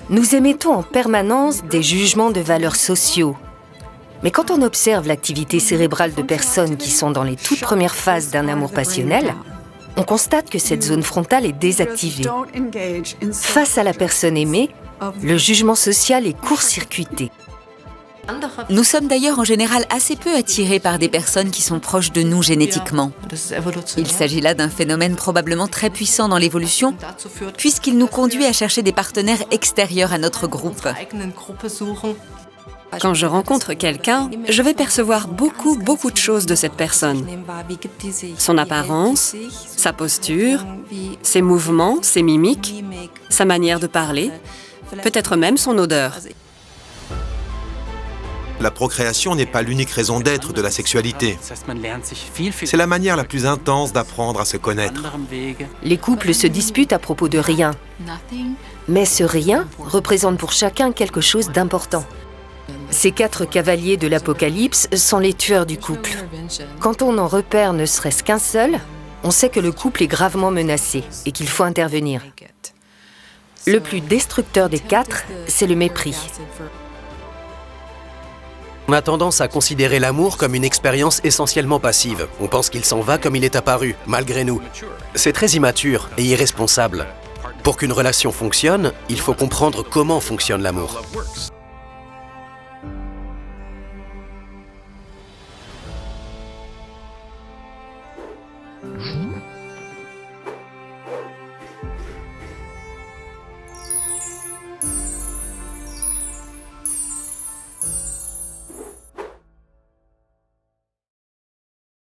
Nous émettons en permanence des jugements de valeurs sociaux. Mais quand on observe l'activité cérébrale de personnes qui sont dans les toutes premières phases d'un amour passionnel, on constate que cette zone frontale est désactivée. Face à la personne aimée, le jugement social est court-circuité. Nous sommes d'ailleurs en général assez peu attirés par des personnes qui sont proches de nous génétiquement. Il s'agit là d'un phénomène probablement très puissant dans l'évolution, puisqu'il nous conduit à chercher des partenaires extérieurs à notre groupe. Quand je rencontre quelqu'un, je vais percevoir beaucoup de choses de cette personne. Son apparence, sa posture, ses mouvements, ses mimiques, sa manière de parler, peut-être même son odeur. La procréation n'est pas l'unique raison d'être de la sexualité. C'est la manière la plus intense d'apprendre à se connaître. Les couples se disputent à propos de rien. Mais ce rien représente pour chacun quelque chose d'important. Ces 4 cavaliers de l'Apocalypse sont les tueurs du couple. Quand on en repère ne serait-ce qu'un seul, on sait que le couple est gravement menacé et qu'il faut intervenir. Le plus destructeur des 4, c'est le mépris. On a tendance à considérer l'amour comme une expérience essentiellement passive. On pense qu'il s'en va comme il est apparu, malgré nous. C'est très immature et irresponsable. Pour qu'une relation fonctionne, il faut comprendre comment fonctionne l'amour.